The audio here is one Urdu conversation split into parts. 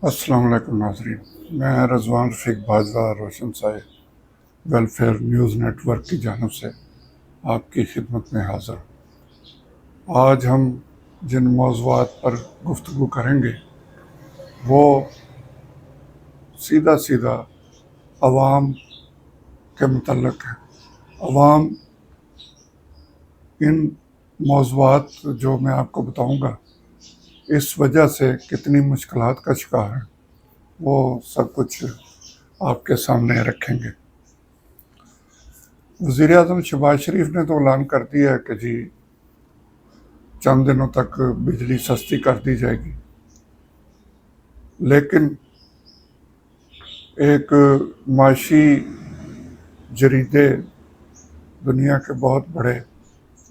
السلام علیکم ناظرین، میں رضوان رفیق باجوہ روشن سائے ویلفیئر نیوز نیٹ ورک کی جانب سے آپ کی خدمت میں حاضر ہوں۔ آج ہم جن موضوعات پر گفتگو کریں گے وہ سیدھا سیدھا عوام کے متعلق ہے۔ عوام ان موضوعات جو میں آپ کو بتاؤں گا اس وجہ سے کتنی مشکلات کا شکار ہے، وہ سب کچھ آپ کے سامنے رکھیں گے۔ وزیر اعظم شہباز شریف نے تو اعلان کر دیا ہے کہ جی چند دنوں تک بجلی سستی کر دی جائے گی، لیکن ایک معاشی جریدے، دنیا کے بہت بڑے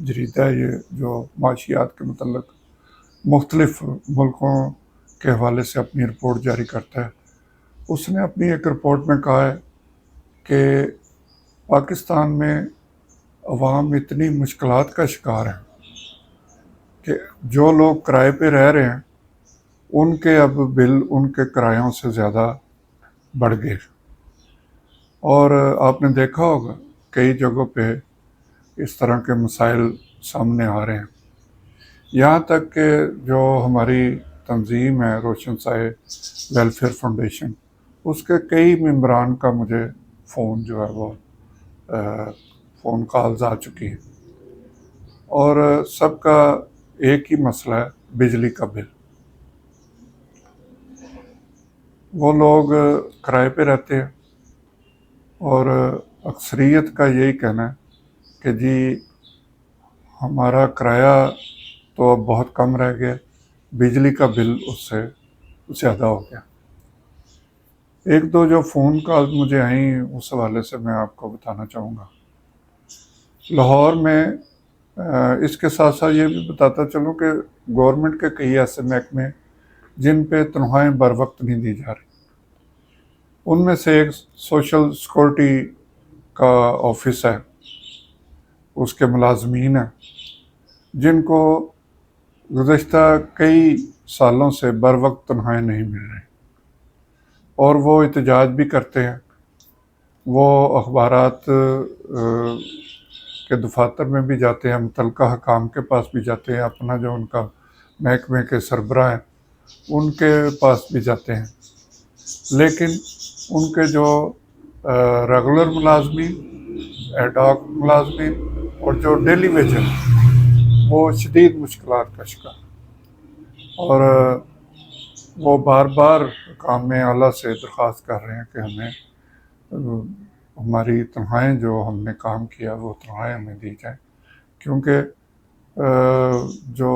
جریدہ ہے یہ، جو معاشیات کے متعلق مختلف ملکوں کے حوالے سے اپنی رپورٹ جاری کرتا ہے، اس نے اپنی ایک رپورٹ میں کہا ہے کہ پاکستان میں عوام اتنی مشکلات کا شکار ہے کہ جو لوگ کرائے پہ رہ رہے ہیں ان کے اب بل ان کے کرایوں سے زیادہ بڑھ گئے، اور آپ نے دیکھا ہوگا کئی جگہوں پہ اس طرح کے مسائل سامنے آ رہے ہیں، یہاں تک کہ جو ہماری تنظیم ہے روشن سائے ویلفیئر فاؤنڈیشن، اس کے کئی ممبران کا مجھے فون جو ہے وہ فون کالز آ چکی ہیں، اور سب کا ایک ہی مسئلہ ہے بجلی کا بل۔ وہ لوگ کرائے پہ رہتے ہیں اور اکثریت کا یہی کہنا ہے کہ جی ہمارا کرایہ تو اب بہت کم رہ گیا، بجلی کا بل اس سے زیادہ ہو گیا۔ ایک دو جو فون کال مجھے آئیں اس حوالے سے میں آپ کو بتانا چاہوں گا۔ لاہور میں اس کے ساتھ ساتھ یہ بھی بتاتا چلوں کہ گورنمنٹ کے کئی ایسے محکمے جن پہ تنخواہیں بر وقت نہیں دی جا رہی، ان میں سے ایک سوشل سیکورٹی کا آفس ہے، اس کے ملازمین ہیں جن کو گزشتہ کئی سالوں سے بر وقت تنخواہیں نہیں مل رہی، اور وہ احتجاج بھی کرتے ہیں، وہ اخبارات کے دفاتر میں بھی جاتے ہیں، متعلقہ حکام کے پاس بھی جاتے ہیں، اپنا جو ان کا محکمے کے سربراہ ہیں ان کے پاس بھی جاتے ہیں، لیکن ان کے جو ریگولر ملازمین، ایڈ ہاک ملازمین اور جو ڈیلی ویجر وہ شدید مشکلات کا شکار، اور وہ بار بار حکام اعلیٰ سے درخواست کر رہے ہیں کہ ہمیں ہماری تنخواہیں جو ہم نے کام کیا وہ تنخواہیں ہمیں دی جائیں، کیونکہ جو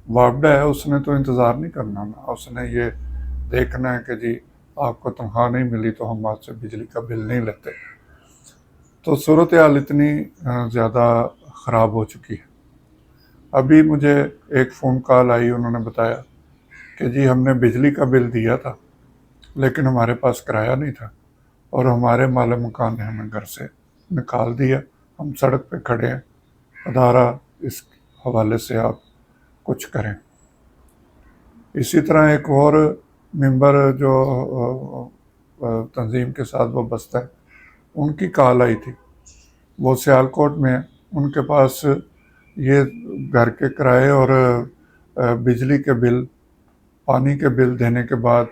وابڈہ ہے اس نے تو انتظار نہیں کرنا نا، اس نے یہ دیکھنا ہے کہ جی آپ کو تنخواہ نہیں ملی تو ہم آپ سے بجلی کا بل نہیں لیتے۔ تو صورتحال اتنی زیادہ خراب ہو چکی ہے۔ ابھی مجھے ایک فون کال آئی، انہوں نے بتایا کہ جی ہم نے بجلی کا بل دیا تھا لیکن ہمارے پاس کرایہ نہیں تھا، اور ہمارے مال مکان نے ہمیں گھر سے نکال دیا، ہم سڑک پہ کھڑے ہیں، ادارہ اس حوالے سے آپ کچھ کریں۔ اسی طرح ایک اور ممبر جو تنظیم کے ساتھ وابستہ ہے، ان کی کال آئی تھی، وہ سیالکوٹ میں ہیں، ان کے پاس یہ گھر کے کرائے اور بجلی کے بل، پانی کے بل دینے کے بعد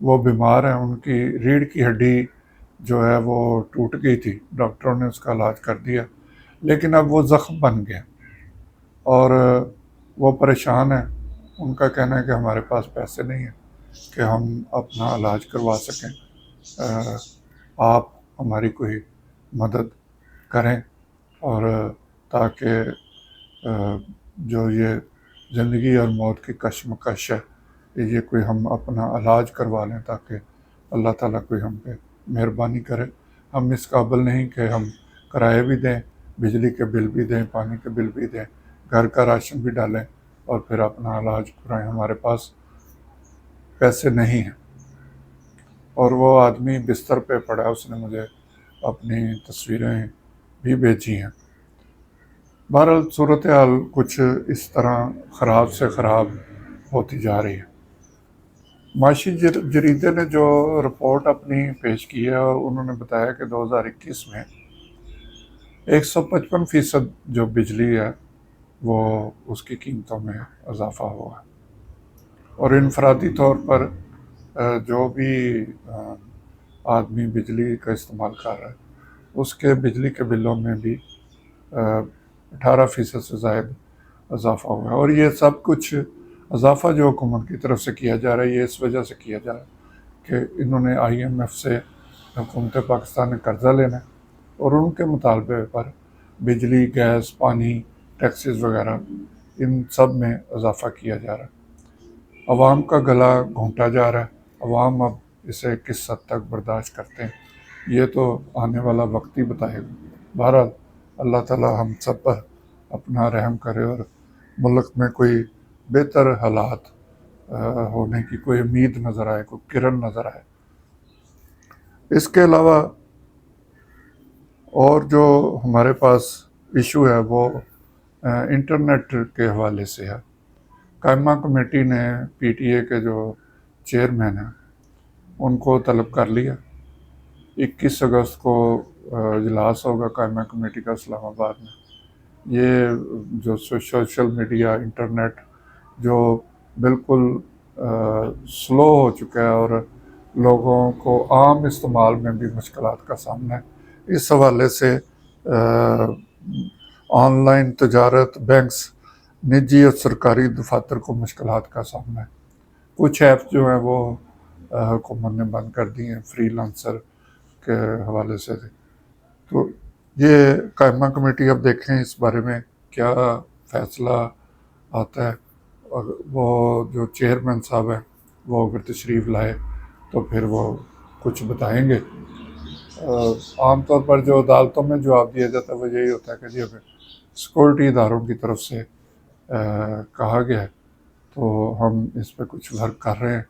وہ بیمار ہیں، ان کی ریڑھ کی ہڈی جو ہے وہ ٹوٹ گئی تھی، ڈاکٹروں نے اس کا علاج کر دیا، لیکن اب وہ زخم بن گیا اور وہ پریشان ہیں۔ ان کا کہنا ہے کہ ہمارے پاس پیسے نہیں ہیں کہ ہم اپنا علاج کروا سکیں، آپ ہماری کوئی مدد کریں، اور تاکہ جو یہ زندگی اور موت کی کشمکش ہے یہ کوئی ہم اپنا علاج کروا لیں، تاکہ اللہ تعالیٰ کوئی ہم پہ مہربانی کرے۔ ہم اس قابل نہیں کہ ہم کرائے بھی دیں، بجلی کے بل بھی دیں، پانی کے بل بھی دیں، گھر کا راشن بھی ڈالیں اور پھر اپنا علاج کرائیں، ہمارے پاس پیسے نہیں ہیں۔ اور وہ آدمی بستر پہ پڑا، اس نے مجھے اپنی تصویریں بھی بھیجی ہیں۔ بہرحال صورتحال کچھ اس طرح خراب سے خراب ہوتی جا رہی ہے۔ معاشی جریدے نے جو رپورٹ اپنی پیش کی ہے، انہوں نے بتایا کہ 2021 میں 155% جو بجلی ہے وہ اس کی قیمتوں میں اضافہ ہوا ہے، اور انفرادی طور پر جو بھی آدمی بجلی کا استعمال کر رہا ہے اس کے بجلی کے بلوں میں بھی 18% سے زائد اضافہ ہوا ہے۔ اور یہ سب کچھ اضافہ جو حکومت کی طرف سے کیا جا رہا ہے، یہ اس وجہ سے کیا جا رہا ہے کہ انہوں نے IMF سے حکومت پاکستان نے قرضہ لینا ہے، اور ان کے مطالبے پر بجلی، گیس، پانی، ٹیکسز وغیرہ ان سب میں اضافہ کیا جا رہا ہے۔ عوام کا گلا گھونٹا جا رہا ہے، عوام اب اسے کس حد تک برداشت کرتے ہیں یہ تو آنے والا وقت ہی بتائے گا۔ بہرحال اللہ تعالی ہم سب پر اپنا رحم کرے اور ملک میں کوئی بہتر حالات ہونے کی کوئی امید نظر آئے، کوئی کرن نظر آئے۔ اس کے علاوہ اور جو ہمارے پاس ایشو ہے وہ انٹرنیٹ کے حوالے سے ہے۔ قائمہ کمیٹی نے PTA کے جو چیئرمین ہیں ان کو طلب کر لیا۔ 21 اگست کو اجلاس ہوگا قائمہ کمیٹی کا اسلام آباد میں۔ یہ جو سوشل میڈیا، انٹرنیٹ جو بالکل سلو ہو چکا ہے اور لوگوں کو عام استعمال میں بھی مشکلات کا سامنا ہے، اس حوالے سے آن لائن تجارت، بینکس، نجی اور سرکاری دفاتر کو مشکلات کا سامنا ہے۔ کچھ ایپس جو ہیں وہ حکومت نے بند کر دی ہیں فری لانسر کے حوالے سے۔ تو یہ قائمہ کمیٹی اب دیکھیں اس بارے میں کیا فیصلہ آتا ہے، اور وہ جو چیئرمین صاحب ہیں وہ اگر تشریف لائے تو پھر وہ کچھ بتائیں گے۔ عام طور پر جو عدالتوں میں جواب دیا جاتا ہے وہ یہی ہوتا ہے کہ جی ہمیں سیکورٹی اداروں کی طرف سے کہا گیا ہے تو ہم اس پہ کچھ ورک کر رہے ہیں۔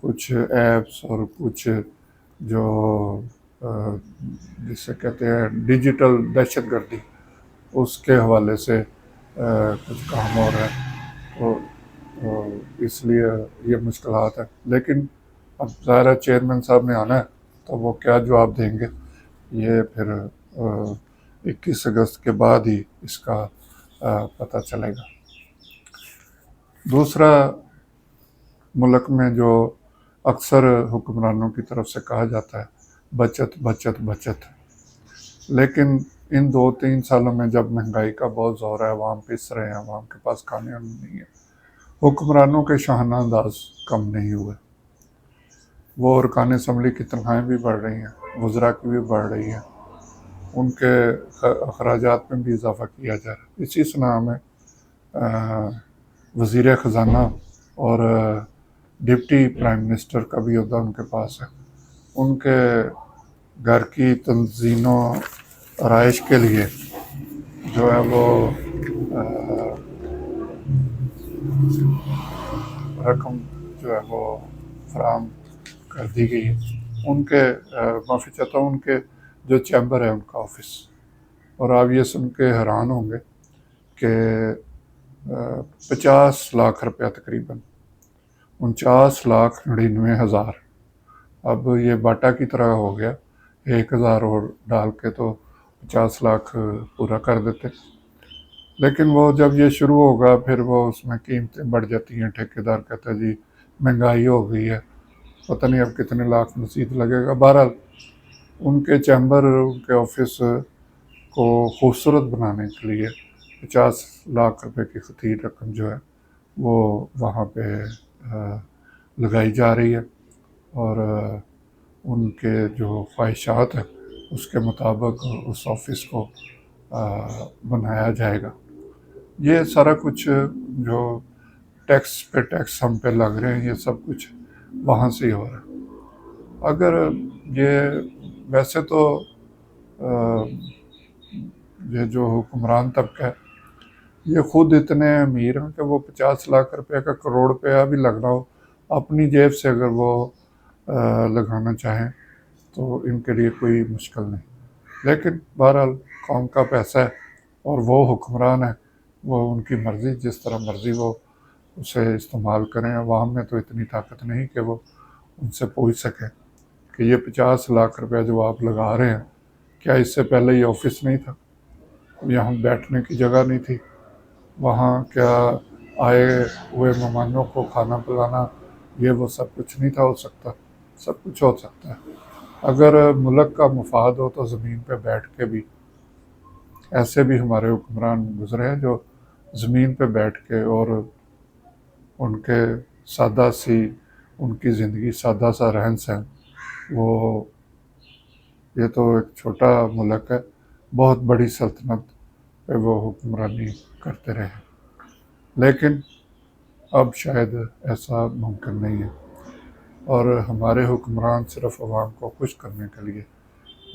کچھ ایپس اور کچھ جو جسے کہتے ہیں ڈیجیٹل دہشت گردی، اس کے حوالے سے کچھ کام ہو رہا ہے، تو اس لیے یہ مشکلات ہیں۔ لیکن اب ظاہر چیئرمین صاحب نے آنا ہے تو وہ کیا جواب دیں گے یہ پھر 21 اگست کے بعد ہی اس کا پتہ چلے گا۔ دوسرا، ملک میں جو اکثر حکمرانوں کی طرف سے کہا جاتا ہے بچت بچت بچت، لیکن ان 2-3 سالوں میں جب مہنگائی کا بہت زور ہے، عوام پس رہے ہیں، عوام کے پاس کھانے نہیں ہے، حکمرانوں کے شاہانہ انداز کم نہیں ہوئے۔ وہ ارکان اسمبلی کی تنخواہیں بھی بڑھ رہی ہیں، وزراء کی بھی بڑھ رہی ہیں، ان کے اخراجات میں بھی اضافہ کیا جا رہا ہے۔ اسی صنع میں وزیر خزانہ اور ڈپٹی پرائم منسٹر کا بھی عہدہ ان کے پاس ہے۔ ان کے گھر کی تنظیم و آرائش کے لیے جو ہے وہ رقم جو ہے وہ فراہم کر دی گئی ہے۔ ان کے معافی چاہتا ہوں، ان کے جو چیمبر ہے ان کا آفس، اور آپ یہ سن کے حیران ہوں گے کہ 50 لاکھ روپیہ تقریباً 49,99,000، اب یہ باٹا کی طرح ہو گیا، 1,000 اور ڈال کے تو 50 لاکھ پورا کر دیتے۔ لیکن وہ جب یہ شروع ہوگا پھر وہ اس میں قیمتیں بڑھ جاتی ہیں، ٹھیکیدار کہتا ہے جی مہنگائی ہو گئی ہے، پتہ نہیں اب کتنے لاکھ مزید لگے گا۔ بہرحال ان کے چیمبر، ان کے آفس کو خوبصورت بنانے کے لیے 50 لاکھ روپے کی خطیر رقم جو ہے وہ وہاں پہ لگائی جا رہی ہے، اور ان کے جو خواہشات ہیں اس کے مطابق اس آفس کو بنایا جائے گا۔ یہ سارا کچھ جو ٹیکس پہ ٹیکس ہم پہ لگ رہے ہیں، یہ سب کچھ وہاں سے ہی ہو رہا ہے۔ اگر یہ ویسے تو یہ جو حکمران طبقہ ہے یہ خود اتنے امیر ہیں کہ وہ 50 لاکھ روپے کا کروڑ روپیہ بھی لگنا ہو اپنی جیب سے اگر وہ لگانا چاہیں تو ان کے لیے کوئی مشکل نہیں۔ لیکن بہرحال قوم کا پیسہ ہے اور وہ حکمران ہے، وہ ان کی مرضی، جس طرح مرضی وہ اسے استعمال کریں. عوام میں تو اتنی طاقت نہیں کہ وہ ان سے پوچھ سکیں کہ یہ 50 لاکھ روپے جو آپ لگا رہے ہیں، کیا اس سے پہلے یہ آفس نہیں تھا؟ یہاں بیٹھنے کی جگہ نہیں تھی؟ وہاں کیا آئے ہوئے مہمانوں کو کھانا پلانا یہ وہ سب کچھ نہیں تھا ہو سکتا؟ سب کچھ ہو سکتا ہے. اگر ملک کا مفاد ہو تو زمین پہ بیٹھ کے بھی، ایسے بھی ہمارے حکمران گزرے ہیں جو زمین پہ بیٹھ کے، اور ان کے سادہ سی ان کی زندگی، سادہ سا رہن سہن، وہ یہ تو ایک چھوٹا ملک ہے، بہت بڑی سلطنت پہ وہ حکمرانی کرتے رہے. لیکن اب شاید ایسا ممکن نہیں ہے، اور ہمارے حکمران صرف عوام کو خوش کرنے کے لیے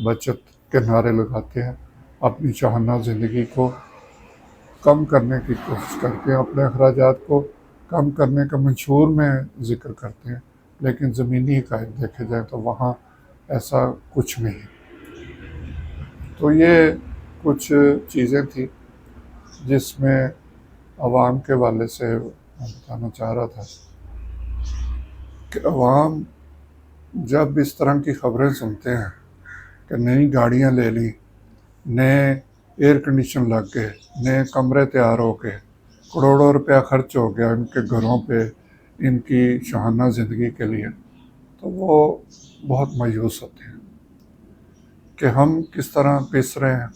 بچت کے نعرے لگاتے ہیں، اپنی شاہانہ زندگی کو کم کرنے کی کوشش کرتے ہیں، اپنے اخراجات کو کم کرنے کا منشور میں ذکر کرتے ہیں، لیکن زمینی حقائق دیکھے جائیں تو وہاں ایسا کچھ نہیں. تو یہ کچھ چیزیں تھیں جس میں عوام کے والے سے میں بتانا چاہ رہا تھا کہ عوام جب اس طرح کی خبریں سنتے ہیں کہ نئی گاڑیاں لے لیں، نئے ایئر کنڈیشن لگ گئے، نئے کمرے تیار ہو گئے، کروڑوں روپیہ خرچ ہو گیا ان کے گھروں پہ ان کی شاہانہ زندگی کے لیے، تو وہ بہت مایوس ہوتے ہیں کہ ہم کس طرح پس رہے ہیں،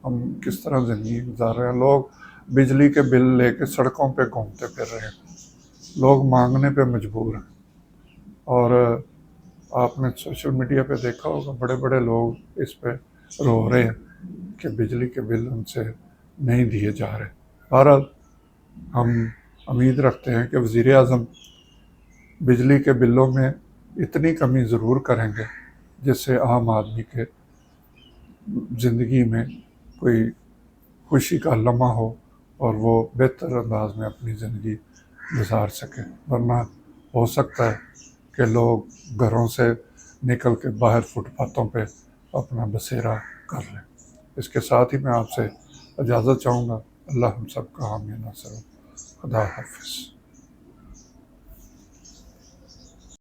ہم کس طرح زندگی گزار رہے ہیں. لوگ بجلی کے بل لے کے سڑکوں پہ گھومتے پھر رہے ہیں، لوگ مانگنے پہ مجبور ہیں. اور آپ نے سوشل میڈیا پہ دیکھا ہوگا بڑے بڑے لوگ اس پہ رو رہے ہیں کہ بجلی کے بل ان سے نہیں دیے جا رہے. بہرحال ہم امید رکھتے ہیں کہ وزیر اعظم بجلی کے بلوں میں اتنی کمی ضرور کریں گے جس سے عام آدمی کے زندگی میں کوئی خوشی کا لمحہ ہو اور وہ بہتر انداز میں اپنی زندگی گزار سکے. ورنہ ہو سکتا ہے کہ لوگ گھروں سے نکل کے باہر فٹ پاتھوں پہ اپنا بسیرا کر لیں. اس کے ساتھ ہی میں آپ سے اجازت چاہوں گا. اللہ ہم سب کا حامی ناصر ہو. خدا حافظ.